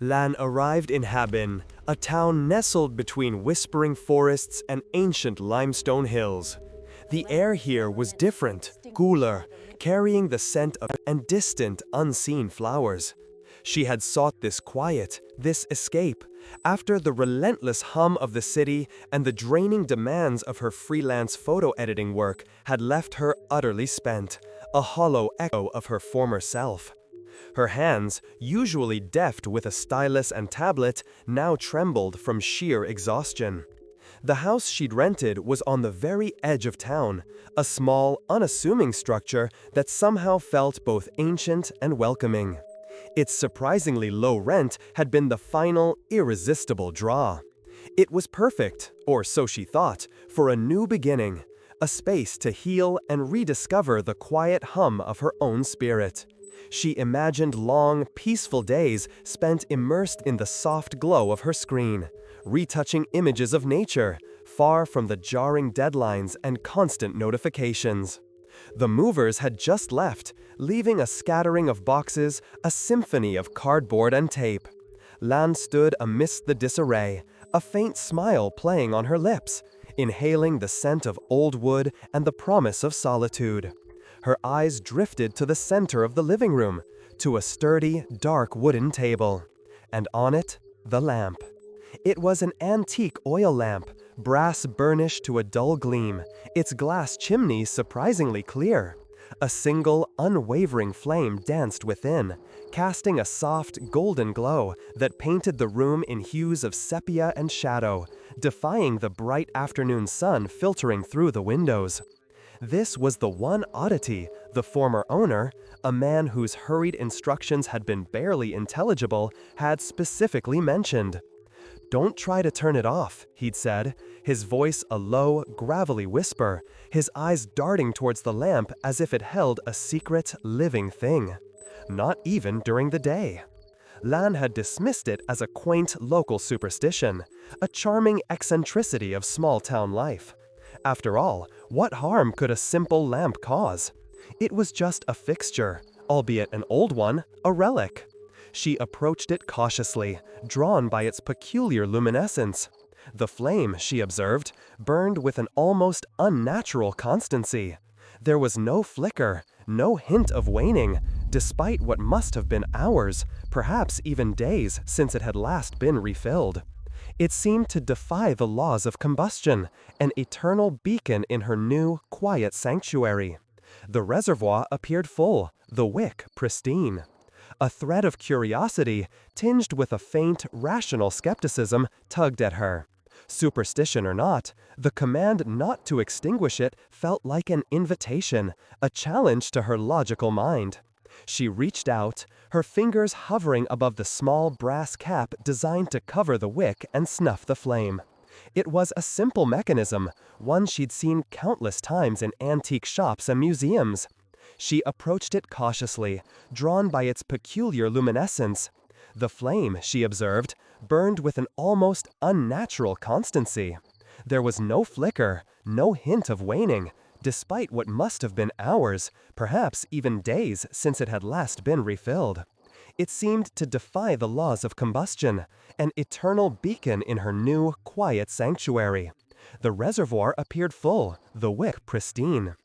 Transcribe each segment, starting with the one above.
Lan arrived in Habin, a town nestled between whispering forests and ancient limestone hills. The air here was different, cooler, carrying the scent of and distant, unseen flowers. She had sought this quiet, this escape, after the relentless hum of the city and the draining demands of her freelance photo editing work had left her utterly spent, a hollow echo of her former self. Her hands, usually deft with a stylus and tablet, now trembled from sheer exhaustion. The house she'd rented was on the very edge of town, a small, unassuming structure that somehow felt both ancient and welcoming. Its surprisingly low rent had been the final, irresistible draw. It was perfect, or so she thought, for a new beginning, a space to heal and rediscover the quiet hum of her own spirit. She imagined long, peaceful days spent immersed in the soft glow of her screen, retouching images of nature, far from the jarring deadlines and constant notifications. The movers had just left, leaving a scattering of boxes, a symphony of cardboard and tape. Lan stood amidst the disarray, a faint smile playing on her lips, inhaling the scent of old wood and the promise of solitude. Her eyes drifted to the center of the living room, to a sturdy, dark wooden table. And on it, the lamp. It was an antique oil lamp, brass burnished to a dull gleam, its glass chimney surprisingly clear. A single, unwavering flame danced within, casting a soft, golden glow that painted the room in hues of sepia and shadow, defying the bright afternoon sun filtering through the windows. This was the one oddity the former owner, a man whose hurried instructions had been barely intelligible, had specifically mentioned. "Don't try to turn it off," he'd said, his voice a low, gravelly whisper, his eyes darting towards the lamp as if it held a secret, living thing. Not even during the day. Lan had dismissed it as a quaint local superstition, a charming eccentricity of small-town life. After all, what harm could a simple lamp cause? It was just a fixture, albeit an old one, a relic. She approached it cautiously, drawn by its peculiar luminescence. The flame, she observed, burned with an almost unnatural constancy. There was no flicker, no hint of waning, despite what must have been hours, perhaps even days, since it had last been refilled. It seemed to defy the laws of combustion, an eternal beacon in her new, quiet sanctuary. The reservoir appeared full, the wick pristine. A thread of curiosity, tinged with a faint, rational skepticism, tugged at her. Superstition or not, the command not to extinguish it felt like an invitation, a challenge to her logical mind. She reached out, her fingers hovering above the small brass cap designed to cover the wick and snuff the flame. It was a simple mechanism, one she'd seen countless times in antique shops and museums. She approached it cautiously, drawn by its peculiar luminescence. The flame, she observed, burned with an almost unnatural constancy. There was no flicker, no hint of waning, despite what must have been hours, perhaps even days, since it had last been refilled. It seemed to defy the laws of combustion, an eternal beacon in her new, quiet sanctuary. The reservoir appeared full, the wick pristine.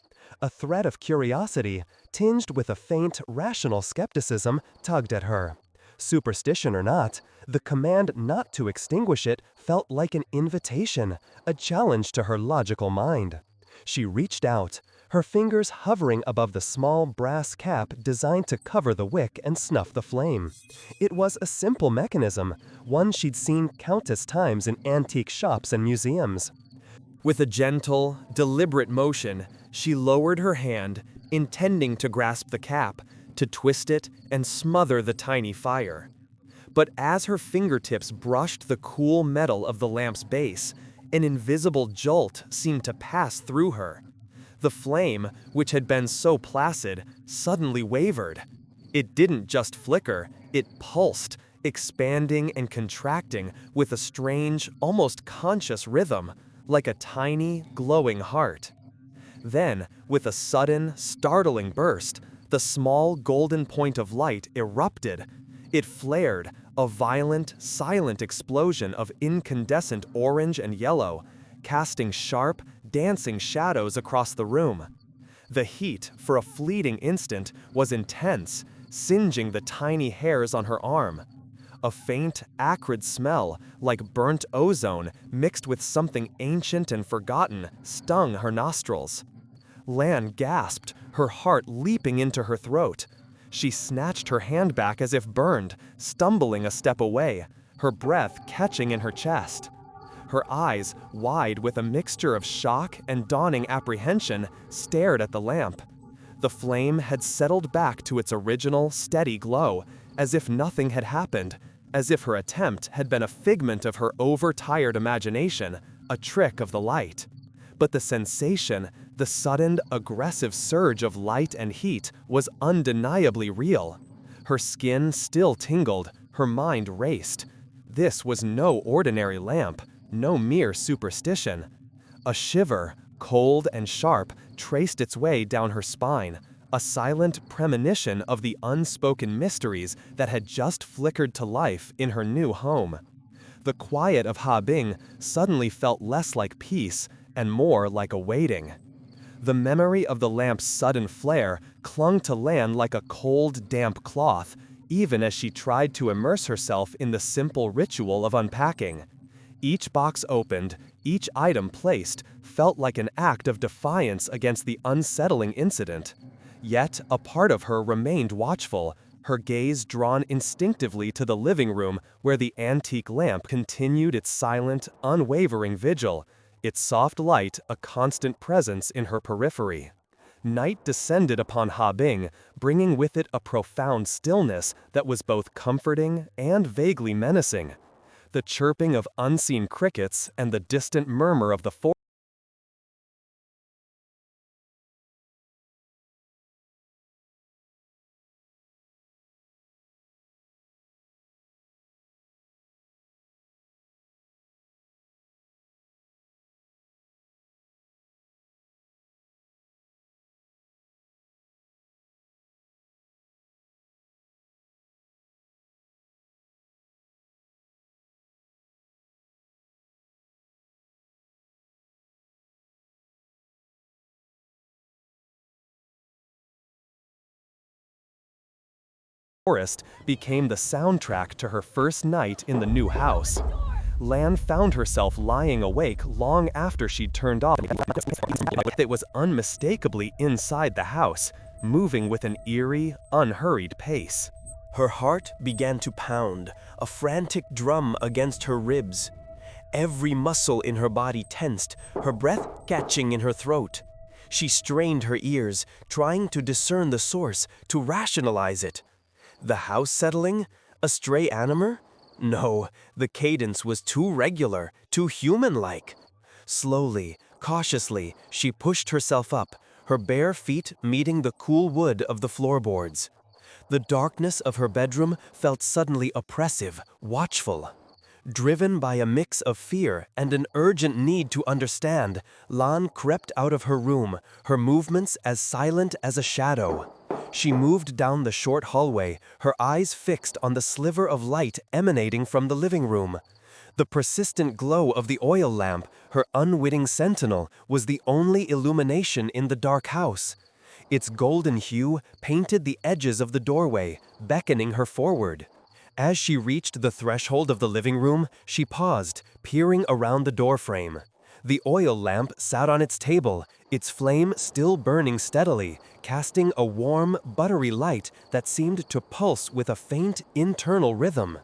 A thread of curiosity, tinged with a faint, rational skepticism, tugged at her. Superstition or not, the command not to extinguish it felt like an invitation, a challenge to her logical mind. She reached out, her fingers hovering above the small brass cap designed to cover the wick and snuff the flame. It was a simple mechanism, one she'd seen countless times in antique shops and museums. With a gentle, deliberate motion, she lowered her hand, intending to grasp the cap, to twist it and smother the tiny fire. But as her fingertips brushed the cool metal of the lamp's base, an invisible jolt seemed to pass through her. The flame, which had been so placid, suddenly wavered. It didn't just flicker, it pulsed, expanding and contracting with a strange, almost conscious rhythm, like a tiny, glowing heart. Then, with a sudden, startling burst, the small golden point of light erupted. It flared, a violent, silent explosion of incandescent orange and yellow, casting sharp, dancing shadows across the room. The heat, for a fleeting instant, was intense, singeing the tiny hairs on her arm. A faint, acrid smell, like burnt ozone mixed with something ancient and forgotten, stung her nostrils. Lan gasped, her heart leaping into her throat. She snatched her hand back as if burned, stumbling a step away, her breath catching in her chest. Her eyes, wide with a mixture of shock and dawning apprehension, stared at the lamp. The flame had settled back to its original, steady glow, as if nothing had happened, as if her attempt had been a figment of her overtired imagination, a trick of the light. But the sensation, the sudden, aggressive surge of light and heat, was undeniably real. Her skin still tingled, her mind raced. This was no ordinary lamp, no mere superstition. A shiver, cold and sharp, traced its way down her spine, a silent premonition of the unspoken mysteries that had just flickered to life in her new home. The quiet of Ha Bing suddenly felt less like peace and more like a waiting. The memory of the lamp's sudden flare clung to Lan like a cold, damp cloth, even as she tried to immerse herself in the simple ritual of unpacking. Each box opened, each item placed, felt like an act of defiance against the unsettling incident. Yet, a part of her remained watchful, her gaze drawn instinctively to the living room where the antique lamp continued its silent, unwavering vigil, its soft light a constant presence in her periphery. Night descended upon Ha Bing, bringing with it a profound stillness that was both comforting and vaguely menacing. The chirping of unseen crickets and the distant murmur of the forest became the soundtrack to her first night in the new house. Lan found herself lying awake long after she'd turned off. It was unmistakably inside the house, moving with an eerie, unhurried pace. Her heart began to pound, a frantic drum against her ribs. Every muscle in her body tensed, her breath catching in her throat. She strained her ears, trying to discern the source, to rationalize it. The house settling? A stray animal? No, the cadence was too regular, too human-like. Slowly, cautiously, she pushed herself up, her bare feet meeting the cool wood of the floorboards. The darkness of her bedroom felt suddenly oppressive, watchful. Driven by a mix of fear and an urgent need to understand, Lan crept out of her room, her movements as silent as a shadow. She moved down the short hallway, her eyes fixed on the sliver of light emanating from the living room. The persistent glow of the oil lamp, her unwitting sentinel, was the only illumination in the dark house. Its golden hue painted the edges of the doorway, beckoning her forward. As she reached the threshold of the living room, she paused, peering around the doorframe. The oil lamp sat on its table, its flame still burning steadily, casting a warm, buttery light that seemed to pulse with a faint, internal rhythm.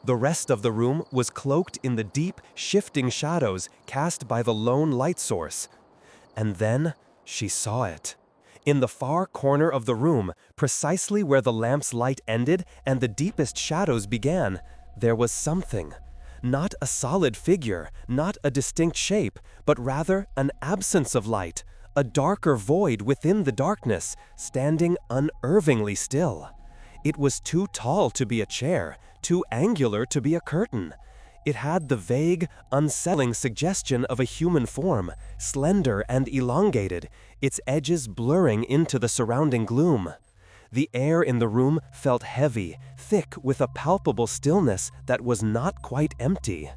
The rest of the room was cloaked in the deep, shifting shadows cast by the lone light source. And then she saw it. In the far corner of the room, precisely where the lamp's light ended and the deepest shadows began, there was something. Not a solid figure, not a distinct shape, but rather an absence of light, a darker void within the darkness, standing unervingly still. It was too tall to be a chair, too angular to be a curtain. It had the vague, unsettling suggestion of a human form, slender and elongated, its edges blurring into the surrounding gloom. The air in the room felt heavy, thick with a palpable stillness that was not quite empty.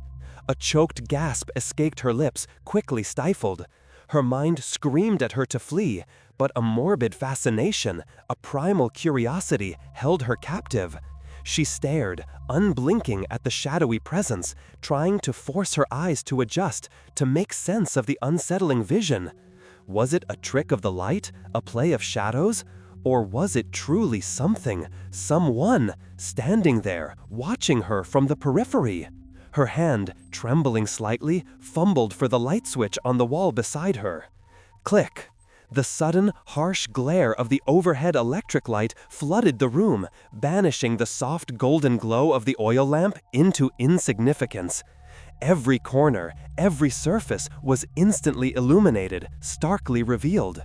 A choked gasp escaped her lips, quickly stifled. Her mind screamed at her to flee, but a morbid fascination, a primal curiosity, held her captive. She stared, unblinking at the shadowy presence, trying to force her eyes to adjust, to make sense of the unsettling vision. Was it a trick of the light, a play of shadows? Or was it truly something, someone, standing there, watching her from the periphery? Her hand, trembling slightly, fumbled for the light switch on the wall beside her. Click! The sudden, harsh glare of the overhead electric light flooded the room, banishing the soft golden glow of the oil lamp into insignificance. Every corner, every surface was instantly illuminated, starkly revealed.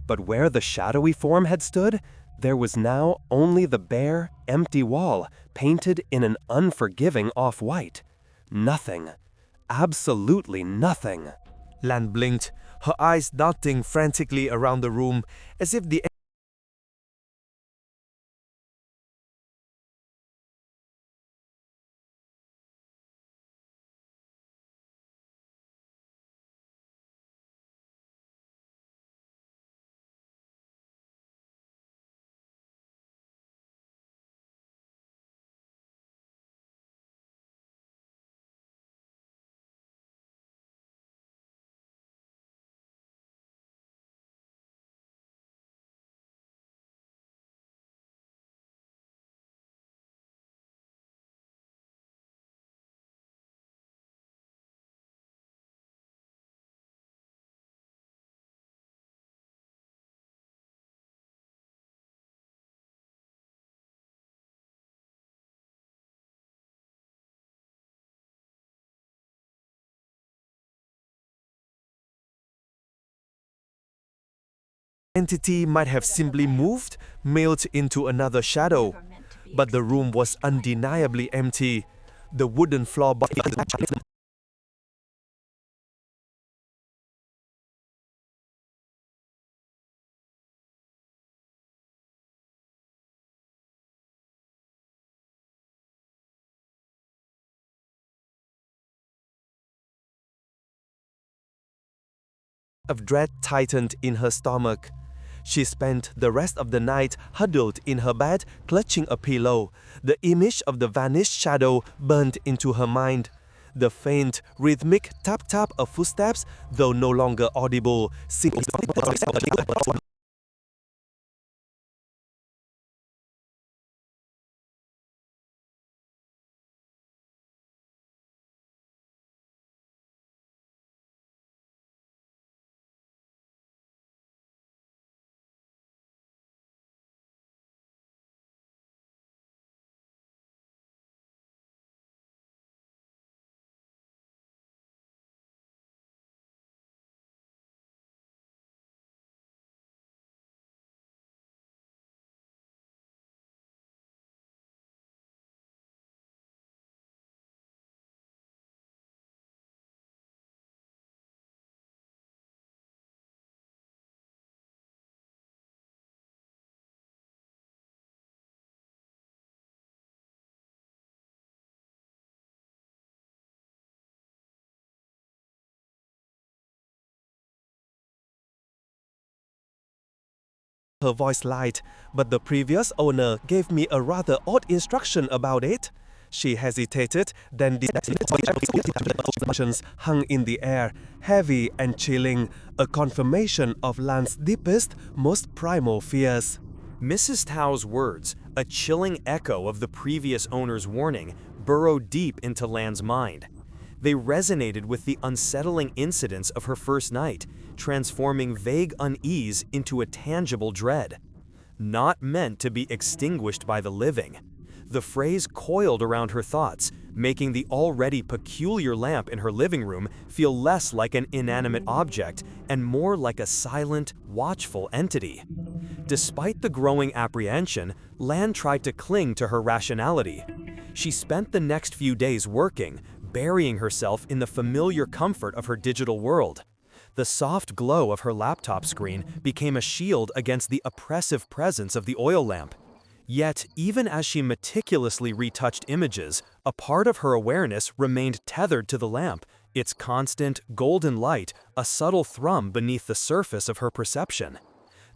But where the shadowy form had stood, there was now only the bare, empty wall, painted in an unforgiving off-white. Nothing. Absolutely nothing. Lan blinked, her eyes darting frantically around the room as if the entity might have simply moved, melted into another shadow. But the room was undeniably empty. The wooden floor of dread tightened in her stomach. She spent the rest of the night huddled in her bed, clutching a pillow. The image of the vanished shadow burned into her mind. The faint, rhythmic tap-tap of footsteps, though no longer audible, seemed her voice light, but the previous owner gave me a rather odd instruction about it. She hesitated, then emotions hung in the air, heavy and chilling, a confirmation of Lan's deepest, most primal fears. Mrs. Tao's words, a chilling echo of the previous owner's warning, burrowed deep into Lan's mind. They resonated with the unsettling incidents of her first night, transforming vague unease into a tangible dread. Not meant to be extinguished by the living. The phrase coiled around her thoughts, making the already peculiar lamp in her living room feel less like an inanimate object and more like a silent, watchful entity. Despite the growing apprehension, Lan tried to cling to her rationality. She spent the next few days working, burying herself in the familiar comfort of her digital world. The soft glow of her laptop screen became a shield against the oppressive presence of the oil lamp. Yet, even as she meticulously retouched images, a part of her awareness remained tethered to the lamp, its constant, golden light a subtle thrum beneath the surface of her perception.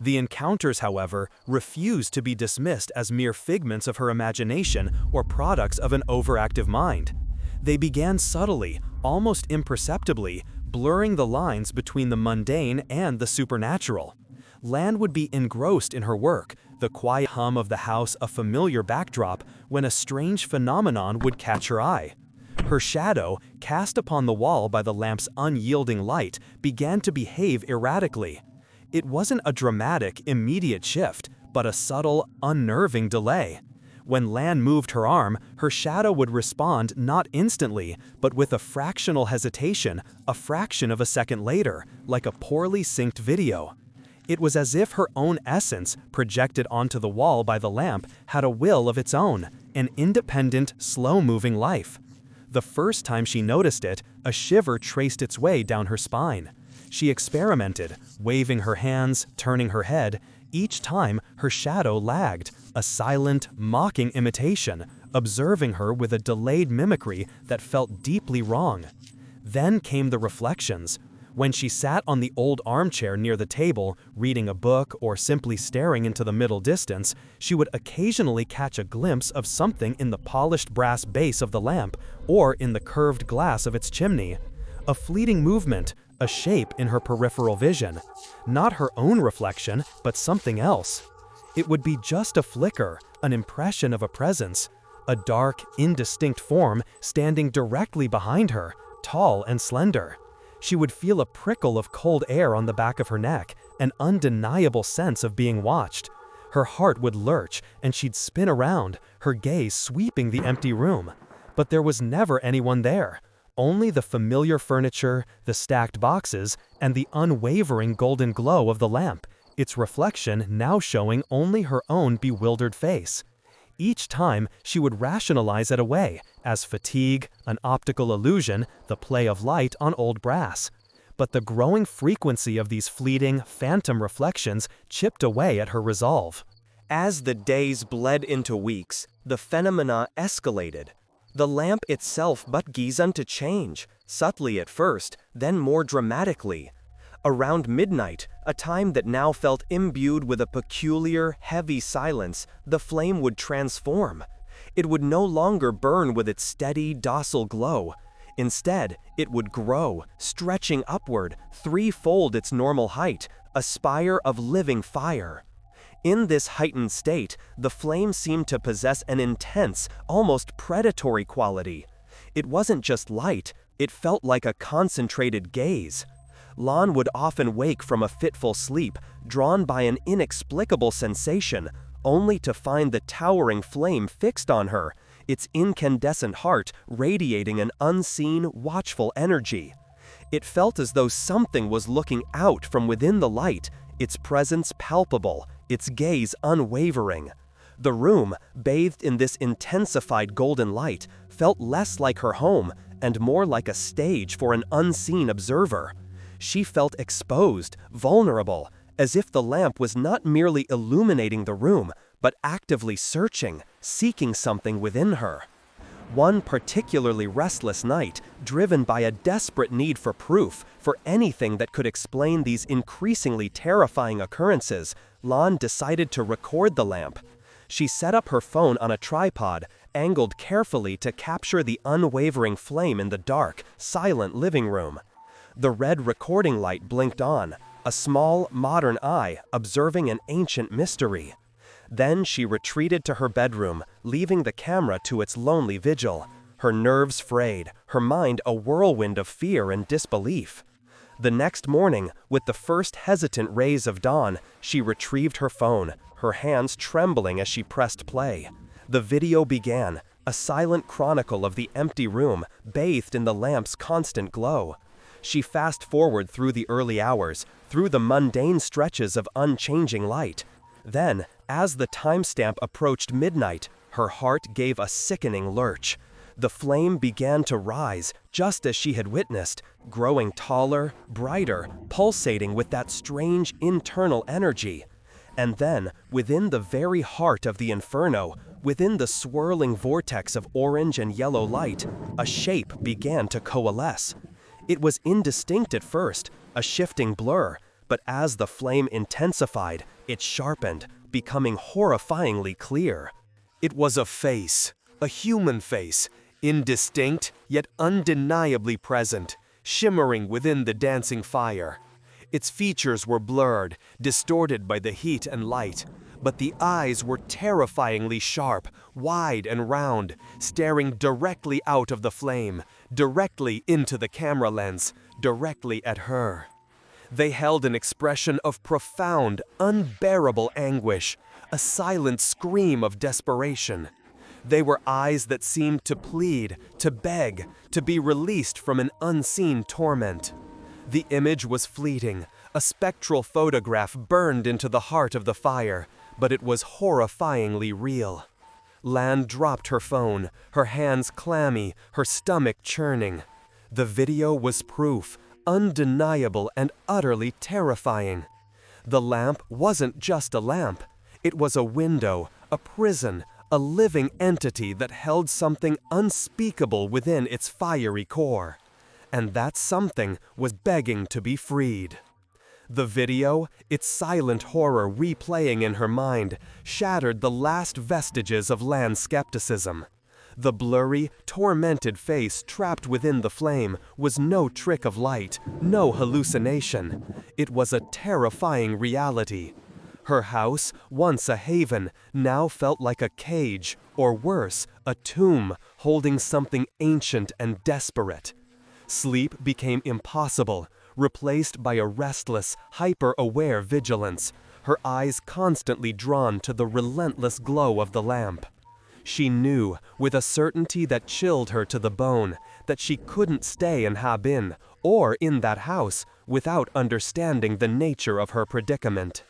The encounters, however, refused to be dismissed as mere figments of her imagination or products of an overactive mind. They began subtly, almost imperceptibly, blurring the lines between the mundane and the supernatural. Lan would be engrossed in her work, the quiet hum of the house a familiar backdrop, when a strange phenomenon would catch her eye. Her shadow, cast upon the wall by the lamp's unyielding light, began to behave erratically. It wasn't a dramatic, immediate shift, but a subtle, unnerving delay. When Lan moved her arm, her shadow would respond not instantly, but with a fractional hesitation, a fraction of a second later, like a poorly synced video. It was as if her own essence, projected onto the wall by the lamp, had a will of its own, an independent, slow-moving life. The first time she noticed it, a shiver traced its way down her spine. She experimented, waving her hands, turning her head. Each time, her shadow lagged, a silent, mocking imitation, observing her with a delayed mimicry that felt deeply wrong. Then came the reflections. When she sat on the old armchair near the table, reading a book or simply staring into the middle distance, she would occasionally catch a glimpse of something in the polished brass base of the lamp or in the curved glass of its chimney. A fleeting movement, a shape in her peripheral vision. Not her own reflection, but something else. It would be just a flicker, an impression of a presence, a dark, indistinct form standing directly behind her, tall and slender. She would feel a prickle of cold air on the back of her neck, an undeniable sense of being watched. Her heart would lurch, and she'd spin around, her gaze sweeping the empty room. But there was never anyone there. Only the familiar furniture, the stacked boxes, and the unwavering golden glow of the lamp, its reflection now showing only her own bewildered face. Each time, she would rationalize it away, as fatigue, an optical illusion, the play of light on old brass. But the growing frequency of these fleeting, phantom reflections chipped away at her resolve. As the days bled into weeks, the phenomena escalated. The lamp itself but began to change, subtly at first, then more dramatically. Around midnight, a time that now felt imbued with a peculiar, heavy silence, the flame would transform. It would no longer burn with its steady, docile glow. Instead, it would grow, stretching upward, threefold its normal height, a spire of living fire. In this heightened state, the flame seemed to possess an intense, almost predatory quality. It wasn't just light, it felt like a concentrated gaze. Lan would often wake from a fitful sleep, drawn by an inexplicable sensation, only to find the towering flame fixed on her, its incandescent heart radiating an unseen, watchful energy. It felt as though something was looking out from within the light, its presence palpable, its gaze unwavering. The room, bathed in this intensified golden light, felt less like her home and more like a stage for an unseen observer. She felt exposed, vulnerable, as if the lamp was not merely illuminating the room, but actively searching, seeking something within her. One particularly restless night, driven by a desperate need for proof, for anything that could explain these increasingly terrifying occurrences, Lan decided to record the lamp. She set up her phone on a tripod, angled carefully to capture the unwavering flame in the dark, silent living room. The red recording light blinked on, a small, modern eye observing an ancient mystery. Then she retreated to her bedroom, leaving the camera to its lonely vigil, her nerves frayed, her mind a whirlwind of fear and disbelief. The next morning, with the first hesitant rays of dawn, she retrieved her phone, her hands trembling as she pressed play. The video began, a silent chronicle of the empty room, bathed in the lamp's constant glow. She fast-forwarded through the early hours, through the mundane stretches of unchanging light. Then, as the timestamp approached midnight, her heart gave a sickening lurch. The flame began to rise, just as she had witnessed, growing taller, brighter, pulsating with that strange internal energy. And then, within the very heart of the inferno, within the swirling vortex of orange and yellow light, a shape began to coalesce. It was indistinct at first, a shifting blur, but as the flame intensified, it sharpened, becoming horrifyingly clear. It was a face, a human face, indistinct yet undeniably present, shimmering within the dancing fire. Its features were blurred, distorted by the heat and light, but the eyes were terrifyingly sharp, wide and round, staring directly out of the flame, directly into the camera lens, directly at her. They held an expression of profound, unbearable anguish, a silent scream of desperation. They were eyes that seemed to plead, to beg, to be released from an unseen torment. The image was fleeting, a spectral photograph burned into the heart of the fire, but it was horrifyingly real. Lan dropped her phone, her hands clammy, her stomach churning. The video was proof, undeniable and utterly terrifying. The lamp wasn't just a lamp. It was a window, a prison, a living entity that held something unspeakable within its fiery core. And that something was begging to be freed. The video, its silent horror replaying in her mind, shattered the last vestiges of Lan's skepticism. The blurry, tormented face trapped within the flame was no trick of light, no hallucination. It was a terrifying reality. Her house, once a haven, now felt like a cage, or worse, a tomb, holding something ancient and desperate. Sleep became impossible, replaced by a restless, hyper-aware vigilance, her eyes constantly drawn to the relentless glow of the lamp. She knew, with a certainty that chilled her to the bone, that she couldn't stay in Habin, or in that house, without understanding the nature of her predicament.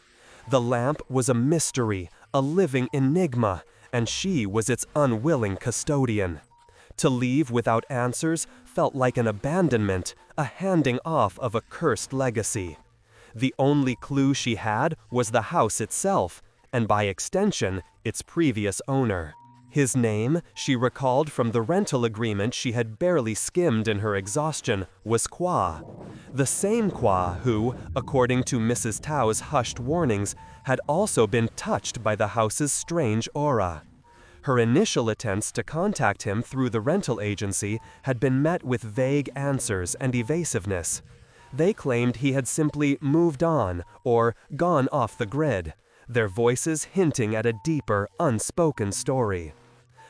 The lamp was a mystery, a living enigma, and she was its unwilling custodian. To leave without answers felt like an abandonment, a handing off of a cursed legacy. The only clue she had was the house itself, and by extension, its previous owner. His name, she recalled from the rental agreement she had barely skimmed in her exhaustion, was Kwa. The same Kwa who, according to Mrs. Tao's hushed warnings, had also been touched by the house's strange aura. Her initial attempts to contact him through the rental agency had been met with vague answers and evasiveness. They claimed he had simply moved on or gone off the grid, their voices hinting at a deeper, unspoken story.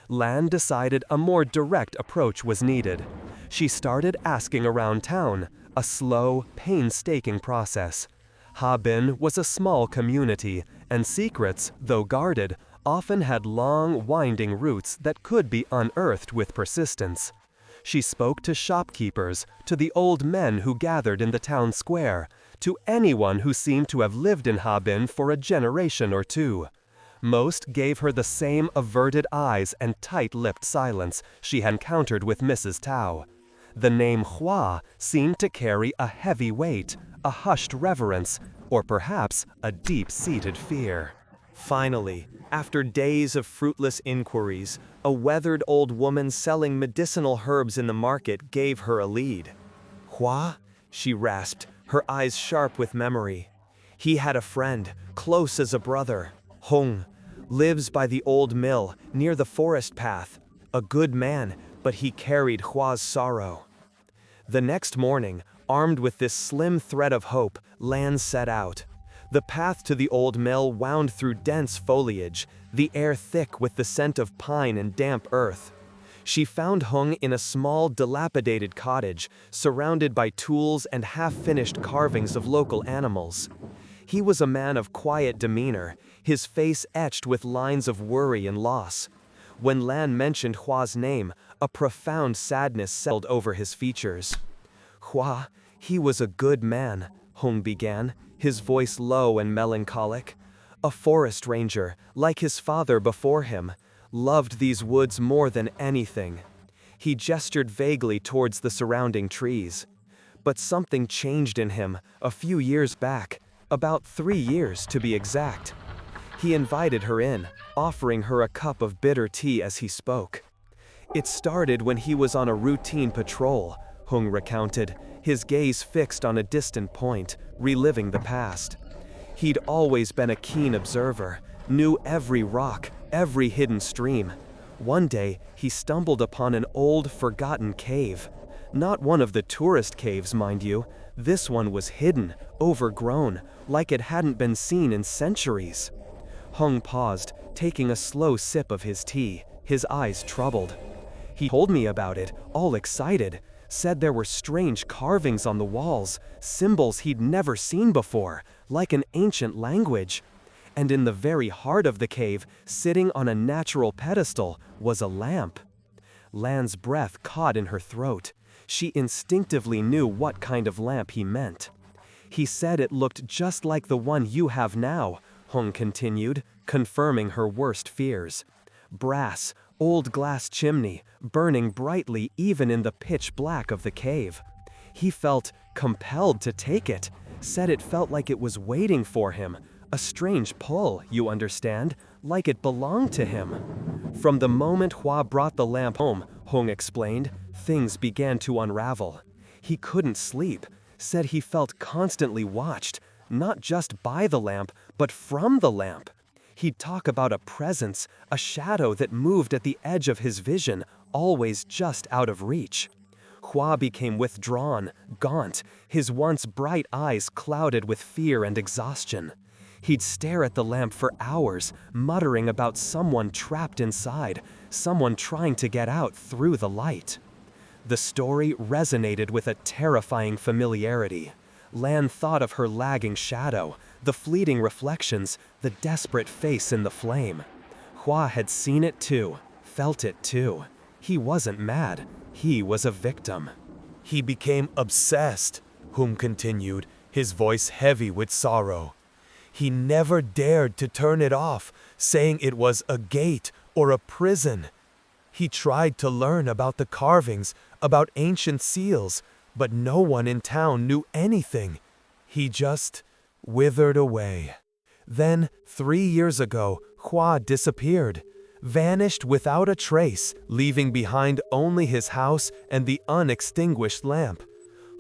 Lan decided a more direct approach was needed. She started asking around town, a slow, painstaking process. Habin was a small community, and secrets, though guarded, often had long, winding routes that could be unearthed with persistence. She spoke to shopkeepers, to the old men who gathered in the town square, to anyone who seemed to have lived in Habin for a generation or two. Most gave her the same averted eyes and tight-lipped silence she had encountered with Mrs. Tao. The name Hua seemed to carry a heavy weight, a hushed reverence, or perhaps a deep-seated fear. Finally, after days of fruitless inquiries, a weathered old woman selling medicinal herbs in the market gave her a lead. "Hua?" she rasped, her eyes sharp with memory. "He had a friend, close as a brother. Hong, lives by the old mill, near the forest path. A good man, but he carried Hua's sorrow." The next morning, armed with this slim thread of hope, Lan set out. The path to the old mill wound through dense foliage, the air thick with the scent of pine and damp earth. She found Hung in a small, dilapidated cottage, surrounded by tools and half-finished carvings of local animals. He was a man of quiet demeanor, his face etched with lines of worry and loss. When Lan mentioned Hua's name, a profound sadness settled over his features. "Hua, he was a good man," Hung began, his voice low and melancholic. "A forest ranger, like his father before him, loved these woods more than anything. He gestured vaguely towards the surrounding trees. But something changed in him a few years back, about 3 years to be exact. He invited her in, offering her a cup of bitter tea as he spoke. It started when he was on a routine patrol, Hung recounted, his gaze fixed on a distant point, reliving the past. He'd always been a keen observer, knew every rock, every hidden stream. One day, he stumbled upon an old, forgotten cave. Not one of the tourist caves, mind you. This one was hidden, overgrown, like it hadn't been seen in centuries. Hung paused, taking a slow sip of his tea, his eyes troubled. He told me about it, all excited, said there were strange carvings on the walls, symbols he'd never seen before, like an ancient language. And in the very heart of the cave, sitting on a natural pedestal, was a lamp. Lan's breath caught in her throat. She instinctively knew what kind of lamp he meant. He said it looked just like the one you have now, Hung continued, confirming her worst fears. Brass, old glass chimney, burning brightly even in the pitch black of the cave. He felt compelled to take it, said it felt like it was waiting for him. A strange pull, you understand, like it belonged to him. From the moment Hua brought the lamp home, Hung explained, things began to unravel. He couldn't sleep, said he felt constantly watched, not just by the lamp, but from the lamp. He'd talk about a presence, a shadow that moved at the edge of his vision, always just out of reach. Hua became withdrawn, gaunt, his once bright eyes clouded with fear and exhaustion. He'd stare at the lamp for hours, muttering about someone trapped inside, someone trying to get out through the light. The story resonated with a terrifying familiarity. Lan thought of her lagging shadow, the fleeting reflections, the desperate face in the flame. Hua had seen it too, felt it too. He wasn't mad, he was a victim. He became obsessed, Hum continued, his voice heavy with sorrow. He never dared to turn it off, saying it was a gate or a prison. He tried to learn about the carvings, about ancient seals, but no one in town knew anything. He just withered away. Then, 3 years ago, Hua disappeared, vanished without a trace, leaving behind only his house and the unextinguished lamp.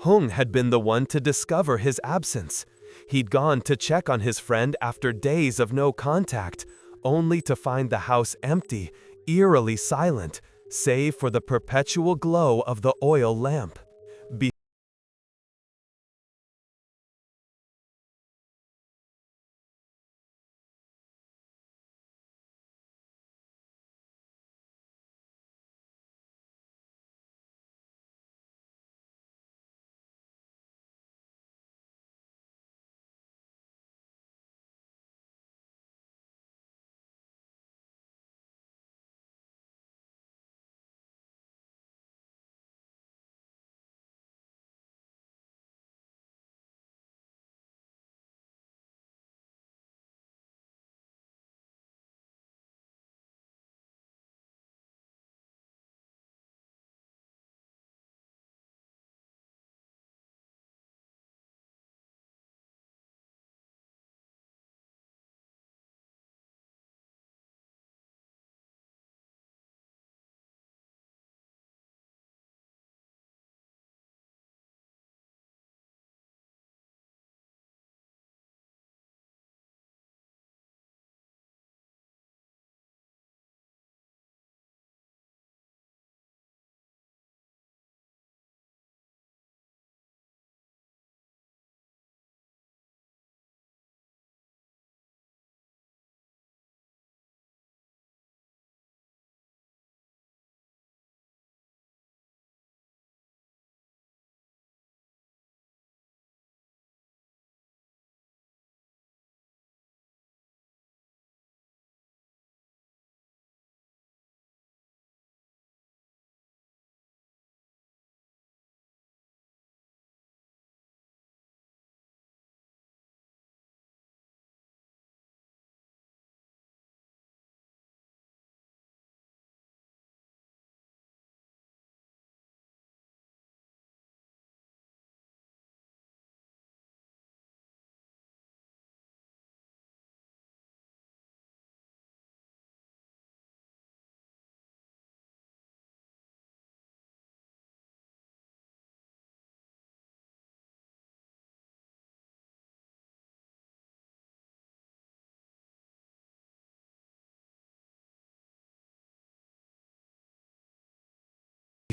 Hung had been the one to discover his absence. He'd gone to check on his friend after days of no contact, only to find the house empty, eerily silent, save for the perpetual glow of the oil lamp.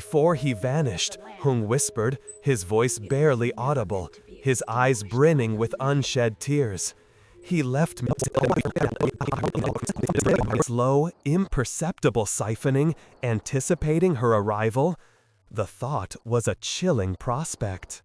Before he vanished, Hung whispered, his voice barely audible, his eyes brimming with unshed tears. He left me. Slow, imperceptible siphoning, anticipating her arrival. The thought was a chilling prospect.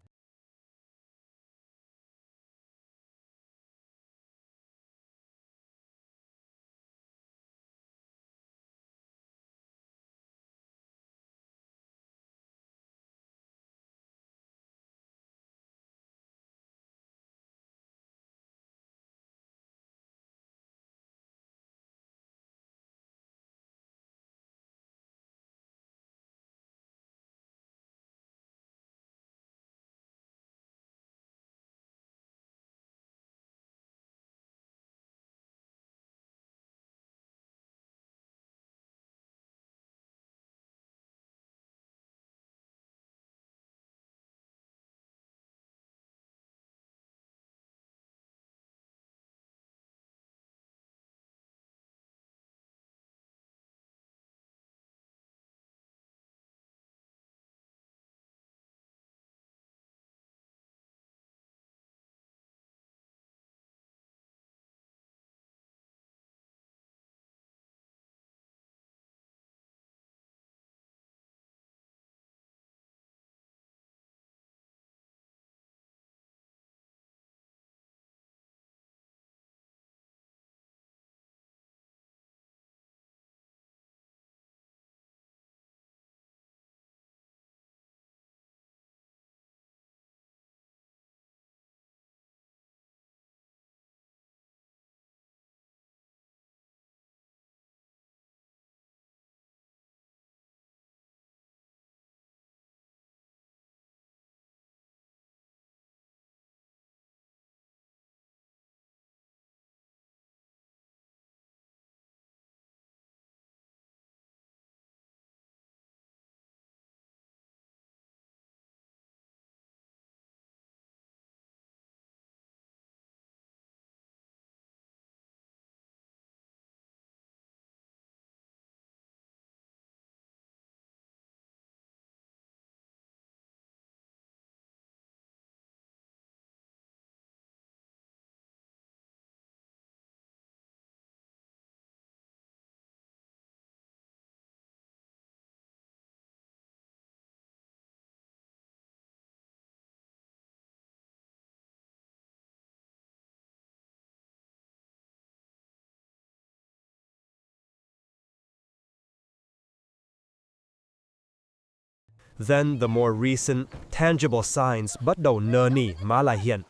Then the more recent, tangible signs bắt đầu nơ nỉ mà lại hiện.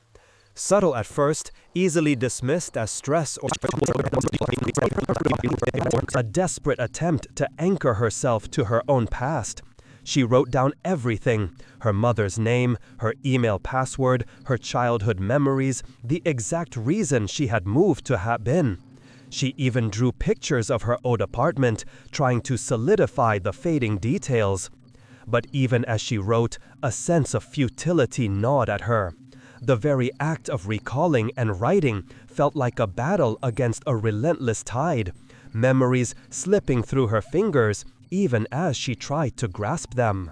Subtle at first, easily dismissed as stress or a desperate attempt to anchor herself to her own past. She wrote down everything: her mother's name, her email password, her childhood memories, the exact reason she had moved to Ha Bin. She even drew pictures of her old apartment, trying to solidify the fading details. But even as she wrote, a sense of futility gnawed at her. The very act of recalling and writing felt like a battle against a relentless tide, memories slipping through her fingers even as she tried to grasp them.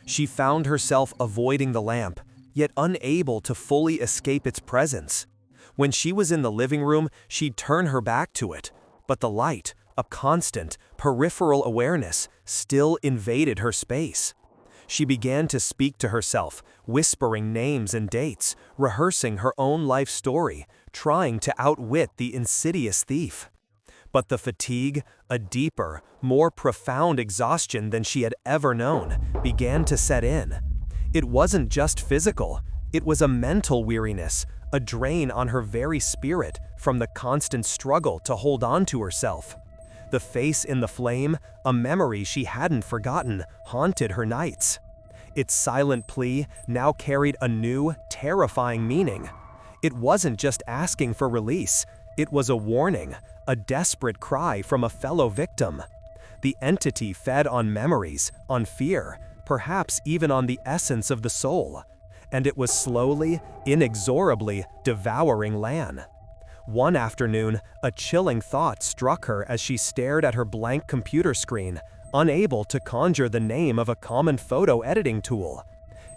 She found herself avoiding the lamp, yet unable to fully escape its presence. When she was in the living room, she'd turn her back to it, but the light, a constant, peripheral awareness, still invaded her space. She began to speak to herself, whispering names and dates, rehearsing her own life story, trying to outwit the insidious thief. But the fatigue, a deeper, more profound exhaustion than she had ever known, began to set in. It wasn't just physical, it was a mental weariness, a drain on her very spirit from the constant struggle to hold on to herself. The face in the flame, a memory she hadn't forgotten, haunted her nights. Its silent plea now carried a new, terrifying meaning. It wasn't just asking for release, it was a warning, a desperate cry from a fellow victim. The entity fed on memories, on fear, perhaps even on the essence of the soul. And it was slowly, inexorably devouring Lan. One afternoon, a chilling thought struck her as she stared at her blank computer screen, unable to conjure the name of a common photo editing tool.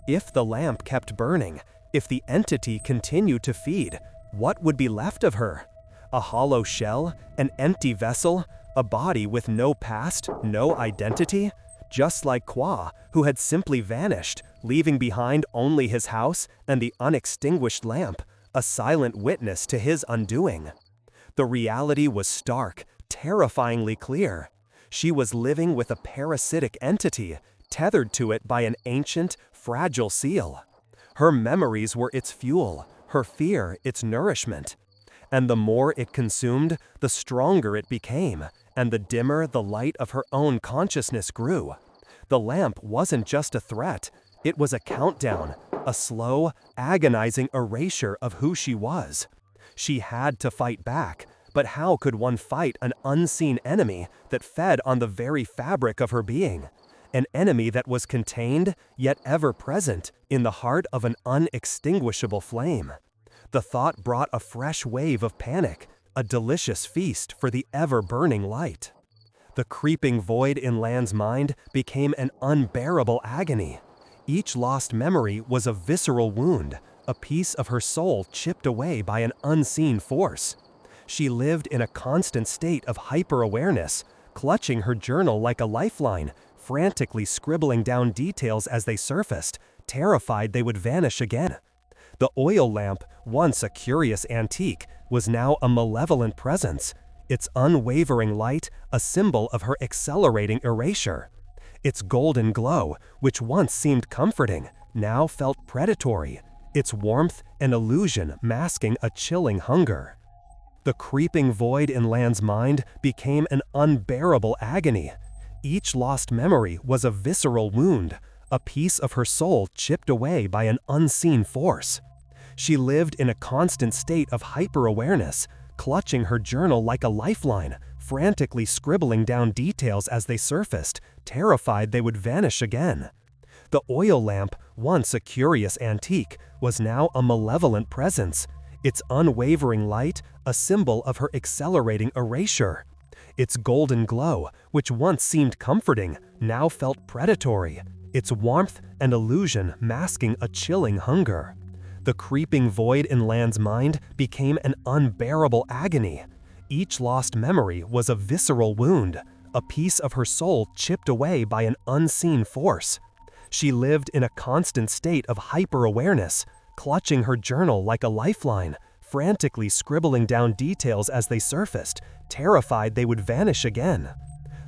If the lamp kept burning, if the entity continued to feed, what would be left of her? A hollow shell? An empty vessel? A body with no past, no identity? Just like Kwa, who had simply vanished, leaving behind only his house and the unextinguished lamp, a silent witness to his undoing. The reality was stark, terrifyingly clear. She was living with a parasitic entity, tethered to it by an ancient, fragile seal. Her memories were its fuel, her fear its nourishment. And the more it consumed, the stronger it became, and the dimmer the light of her own consciousness grew. The lamp wasn't just a threat, it was a countdown, a slow, agonizing erasure of who she was. She had to fight back, but how could one fight an unseen enemy that fed on the very fabric of her being? An enemy that was contained, yet ever present, in the heart of an unextinguishable flame. The thought brought a fresh wave of panic, a delicious feast for the ever-burning light. The creeping void in Lan's mind became an unbearable agony. Each lost memory was a visceral wound, a piece of her soul chipped away by an unseen force. She lived in a constant state of hyper-awareness, clutching her journal like a lifeline, frantically scribbling down details as they surfaced, terrified they would vanish again. The oil lamp, once a curious antique, was now a malevolent presence, its unwavering light a symbol of her accelerating erasure. Its golden glow, which once seemed comforting, now felt predatory, its warmth an illusion masking a chilling hunger. The creeping void in Lan's mind became an unbearable agony. Each lost memory was a visceral wound, a piece of her soul chipped away by an unseen force. She lived in a constant state of hyper-awareness, clutching her journal like a lifeline, frantically scribbling down details as they surfaced, terrified they would vanish again. The oil lamp, once a curious antique, was now a malevolent presence, its unwavering light a symbol of her accelerating erasure. Its golden glow, which once seemed comforting, now felt predatory, its warmth an illusion masking a chilling hunger. The creeping void in Lan's mind became an unbearable agony. Each lost memory was a visceral wound, a piece of her soul chipped away by an unseen force. She lived in a constant state of hyper-awareness, clutching her journal like a lifeline, frantically scribbling down details as they surfaced, terrified they would vanish again.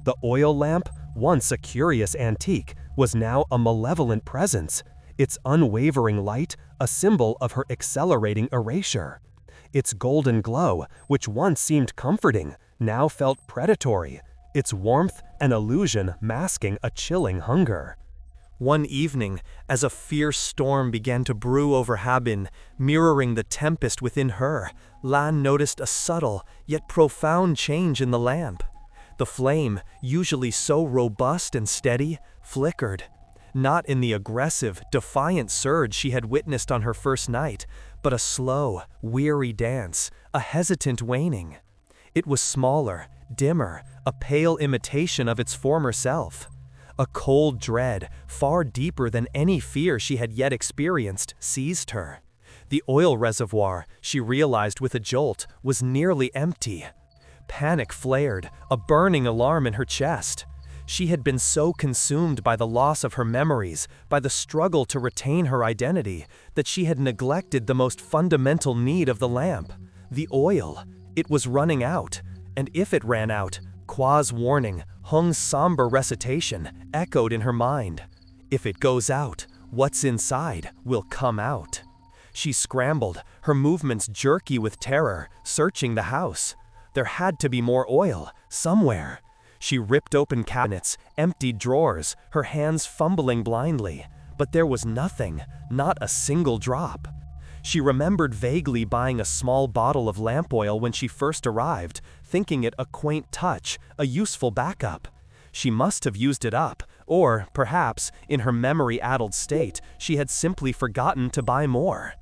The oil lamp, once a curious antique, was now a malevolent presence, its unwavering light a symbol of her accelerating erasure. Its golden glow, which once seemed comforting, now felt predatory, its warmth an illusion masking a chilling hunger. One evening, as a fierce storm began to brew over Habin, mirroring the tempest within her, Lan noticed a subtle yet profound change in the lamp. The flame, usually so robust and steady, flickered. Not in the aggressive, defiant surge she had witnessed on her first night, but a slow, weary dance, a hesitant waning. It was smaller, dimmer, a pale imitation of its former self. A cold dread, far deeper than any fear she had yet experienced, seized her. The oil reservoir, she realized with a jolt, was nearly empty. Panic flared, a burning alarm in her chest. She had been so consumed by the loss of her memories, by the struggle to retain her identity, that she had neglected the most fundamental need of the lamp, the oil. It was running out, and if it ran out, Kwa's warning, Hung's somber recitation, echoed in her mind. If it goes out, what's inside will come out. She scrambled, her movements jerky with terror, searching the house. There had to be more oil, somewhere. She ripped open cabinets, emptied drawers, her hands fumbling blindly. But there was nothing, not a single drop. She remembered vaguely buying a small bottle of lamp oil when she first arrived, thinking it a quaint touch, a useful backup. She must have used it up, or, perhaps, in her memory-addled state, she had simply forgotten to buy more.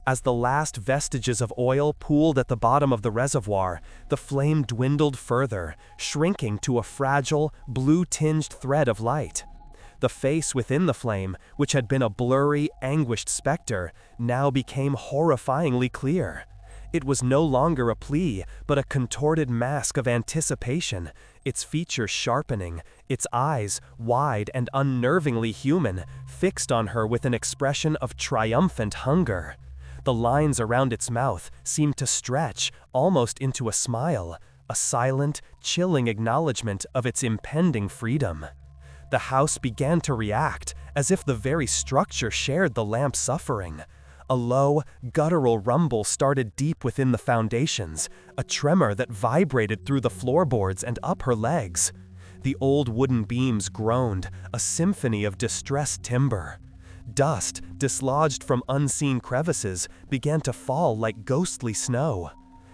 As the last vestiges of oil pooled at the bottom of the reservoir, the flame dwindled further, shrinking to a fragile, blue-tinged thread of light. The face within the flame, which had been a blurry, anguished specter, now became horrifyingly clear. It was no longer a plea, but a contorted mask of anticipation, its features sharpening, its eyes, wide and unnervingly human, fixed on her with an expression of triumphant hunger. The lines around its mouth seemed to stretch, almost into a smile, a silent, chilling acknowledgement of its impending freedom. The house began to react, as if the very structure shared the lamp's suffering. A low, guttural rumble started deep within the foundations, a tremor that vibrated through the floorboards and up her legs. The old wooden beams groaned, a symphony of distressed timber. Dust, dislodged from unseen crevices, began to fall like ghostly snow.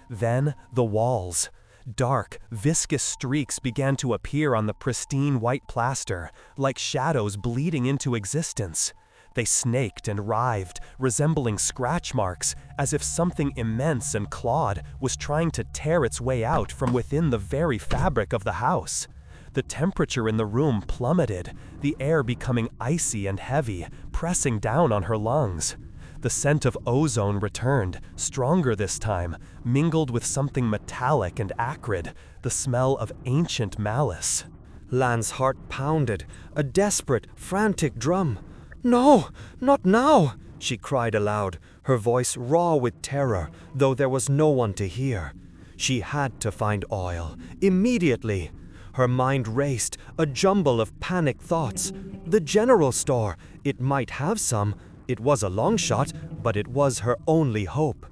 Then the walls. Dark, viscous streaks began to appear on the pristine white plaster, like shadows bleeding into existence. They snaked and writhed, resembling scratch marks, as if something immense and clawed was trying to tear its way out from within the very fabric of the house. The temperature in the room plummeted, the air becoming icy and heavy, pressing down on her lungs. The scent of ozone returned, stronger this time, mingled with something metallic and acrid, the smell of ancient malice. Lan's heart pounded, a desperate, frantic drum. "No, not now!" she cried aloud, her voice raw with terror, though there was no one to hear. She had to find oil, immediately. Her mind raced, a jumble of panicked thoughts. The general store, it might have some. It was a long shot, but it was her only hope.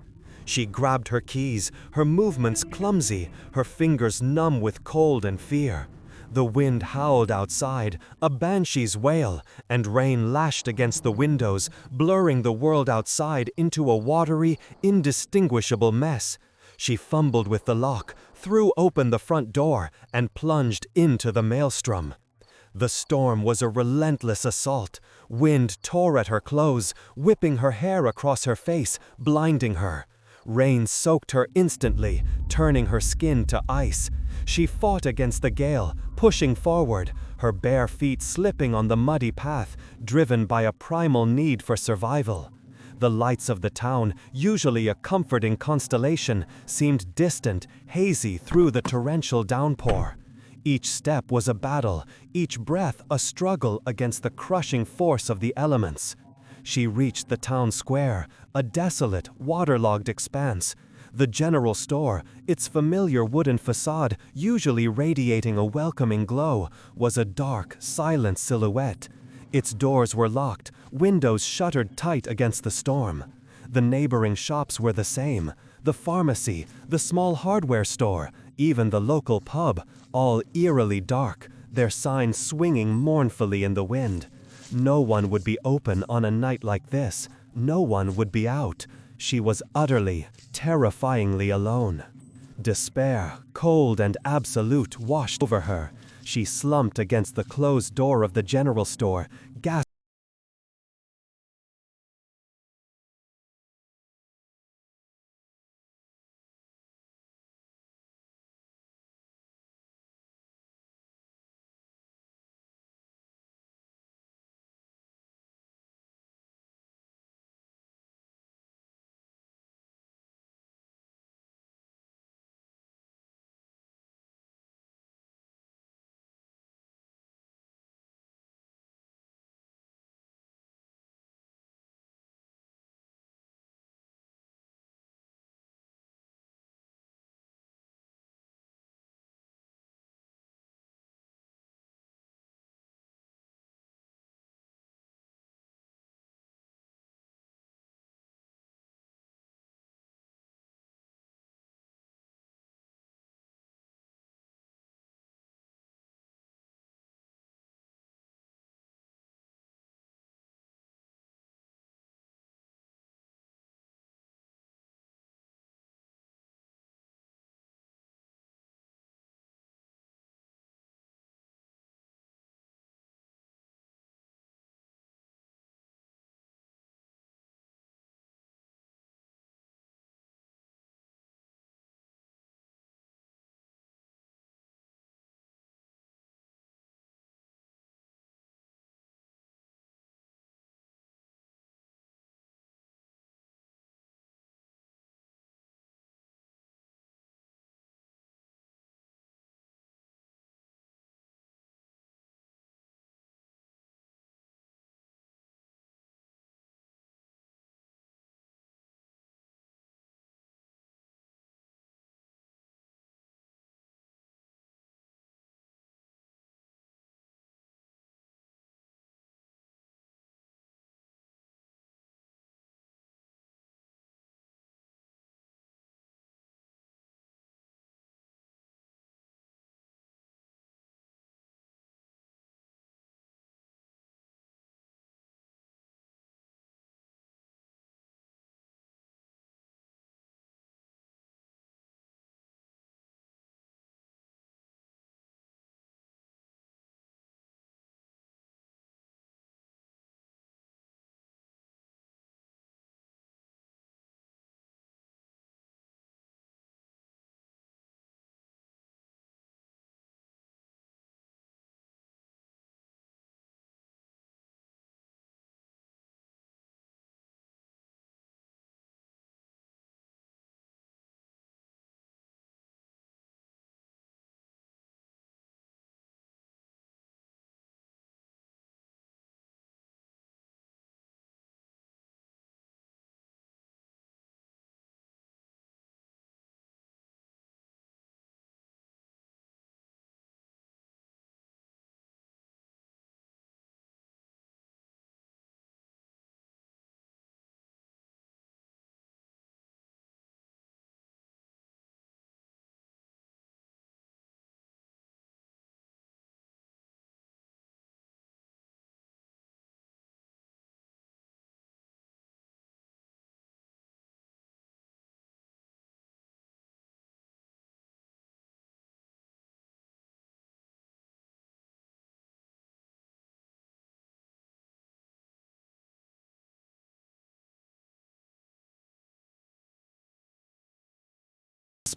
She grabbed her keys, her movements clumsy, her fingers numb with cold and fear. The wind howled outside, a banshee's wail, and rain lashed against the windows, blurring the world outside into a watery, indistinguishable mess. She fumbled with the lock, threw open the front door, and plunged into the maelstrom. The storm was a relentless assault. Wind tore at her clothes, whipping her hair across her face, blinding her. Rain soaked her instantly, turning her skin to ice. She fought against the gale, pushing forward, her bare feet slipping on the muddy path, driven by a primal need for survival. The lights of the town, usually a comforting constellation, seemed distant, hazy through the torrential downpour. Each step was a battle, each breath a struggle against the crushing force of the elements. She reached the town square, a desolate, waterlogged expanse. The general store, its familiar wooden facade usually radiating a welcoming glow, was a dark, silent silhouette. Its doors were locked, windows shuttered tight against the storm. The neighboring shops were the same. The pharmacy, the small hardware store, even the local pub, all eerily dark, their signs swinging mournfully in the wind. No one would be open on a night like this. No one would be out. She was utterly, terrifyingly alone. Despair, cold and absolute, washed over her. She slumped against the closed door of the general store, gasping.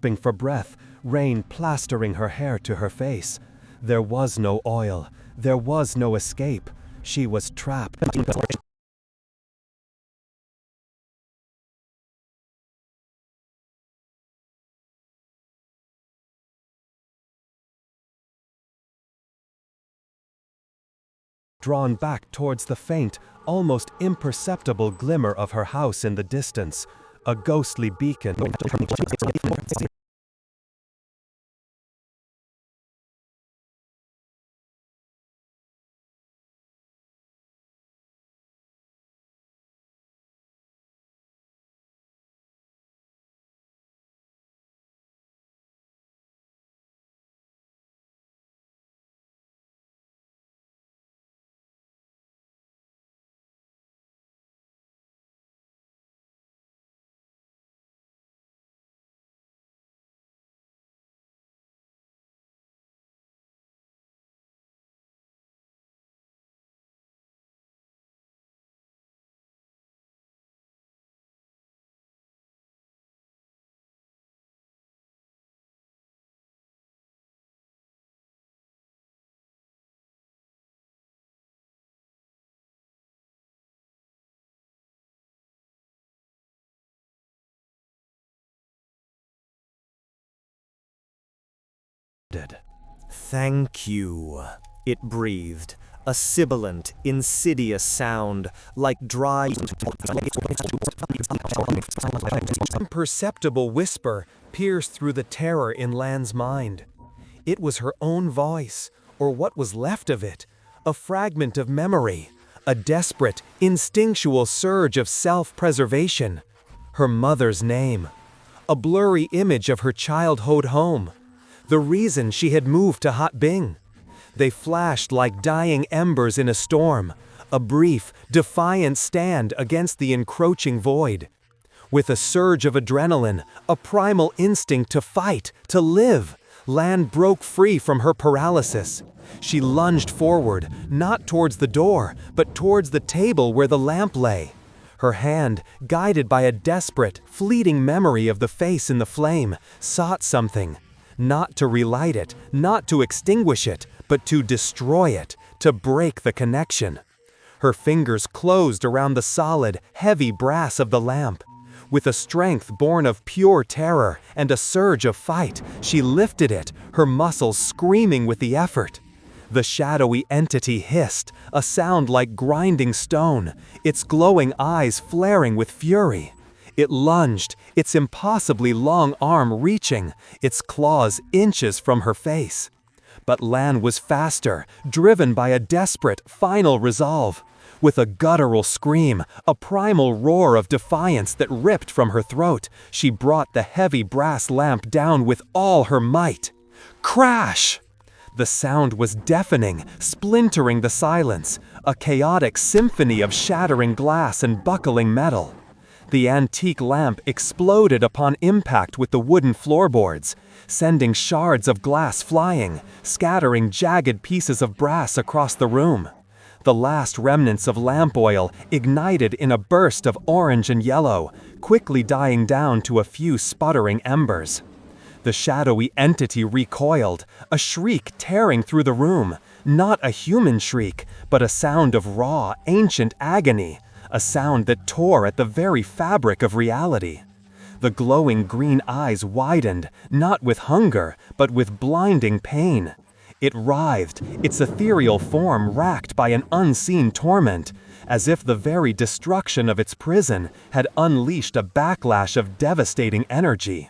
gasping for breath, rain plastering her hair to her face. There was no oil. There was no escape. She was trapped. Drawn back towards the faint, almost imperceptible glimmer of her house in the distance, a ghostly beacon. Thank you, it breathed, a sibilant, insidious sound, like dry, imperceptible whisper pierced through the terror in Lan's mind. It was her own voice, or what was left of it, a fragment of memory, a desperate, instinctual surge of self-preservation. Her mother's name, a blurry image of her childhood home, the reason she had moved to Hat Bing. They flashed like dying embers in a storm, a brief, defiant stand against the encroaching void. With a surge of adrenaline, a primal instinct to fight, to live, Lan broke free from her paralysis. She lunged forward, not towards the door, but towards the table where the lamp lay. Her hand, guided by a desperate, fleeting memory of the face in the flame, sought something. Not to relight it, not to extinguish it, but to destroy it, to break the connection. Her fingers closed around the solid, heavy brass of the lamp. With a strength born of pure terror and a surge of fight, she lifted it, her muscles screaming with the effort. The shadowy entity hissed, a sound like grinding stone, its glowing eyes flaring with fury. It lunged, its impossibly long arm reaching, its claws inches from her face. But Lan was faster, driven by a desperate, final resolve. With a guttural scream, a primal roar of defiance that ripped from her throat, she brought the heavy brass lamp down with all her might. Crash! The sound was deafening, splintering the silence, a chaotic symphony of shattering glass and buckling metal. The antique lamp exploded upon impact with the wooden floorboards, sending shards of glass flying, scattering jagged pieces of brass across the room. The last remnants of lamp oil ignited in a burst of orange and yellow, quickly dying down to a few sputtering embers. The shadowy entity recoiled, a shriek tearing through the room, not a human shriek, but a sound of raw, ancient agony, a sound that tore at the very fabric of reality. The glowing green eyes widened, not with hunger, but with blinding pain. It writhed, its ethereal form racked by an unseen torment, as if the very destruction of its prison had unleashed a backlash of devastating energy.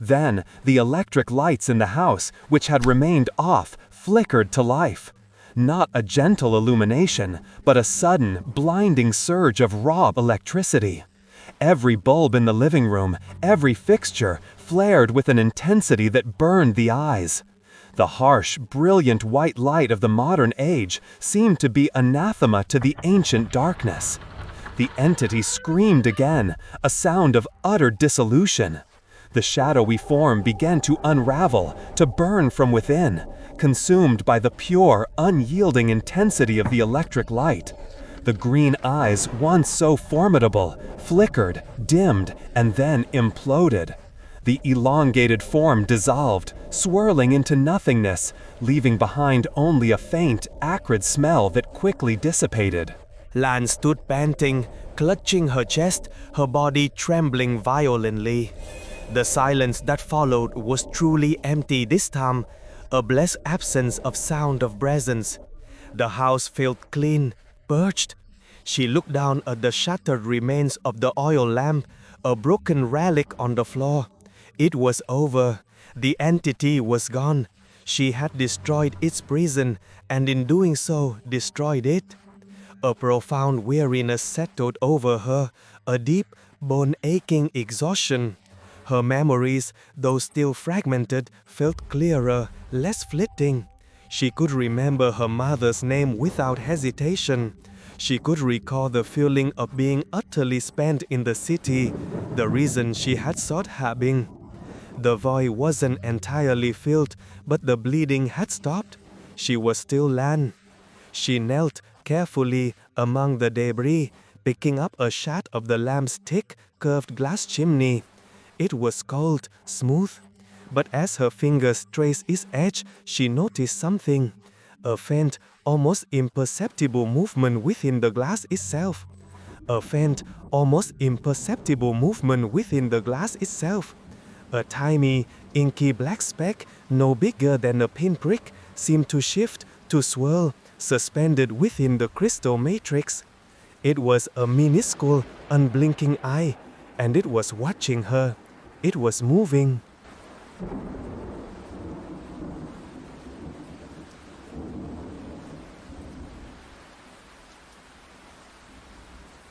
Then, the electric lights in the house, which had remained off, flickered to life. Not a gentle illumination, but a sudden, blinding surge of raw electricity. Every bulb in the living room, every fixture, flared with an intensity that burned the eyes. The harsh, brilliant white light of the modern age seemed to be anathema to the ancient darkness. The entity screamed again, a sound of utter dissolution. The shadowy form began to unravel, to burn from within, consumed by the pure, unyielding intensity of the electric light. The green eyes, once so formidable, flickered, dimmed, and then imploded. The elongated form dissolved, swirling into nothingness, leaving behind only a faint, acrid smell that quickly dissipated. Lan stood panting, clutching her chest, her body trembling violently. The silence that followed was truly empty this time, a blessed absence of sound of presence. The house felt clean, purged. She looked down at the shattered remains of the oil lamp, a broken relic on the floor. It was over. The entity was gone. She had destroyed its prison, and in doing so, destroyed it. A profound weariness settled over her, a deep, bone-aching exhaustion. Her memories, though still fragmented, felt clearer, less fleeting. She could remember her mother's name without hesitation. She could recall the feeling of being utterly spent in the city, the reason she had sought Habing. The void wasn't entirely filled, but the bleeding had stopped. She was still Lan. She knelt carefully among the debris, picking up a shard of the lamp's thick, curved glass chimney. It was cold, smooth, but as her fingers traced its edge, she noticed something. A faint, almost imperceptible movement within the glass itself. A faint, almost imperceptible movement within the glass itself. A tiny, inky black speck, no bigger than a pinprick, seemed to shift, to swirl, suspended within the crystal matrix. It was a minuscule, unblinking eye, and it was watching her. It was moving.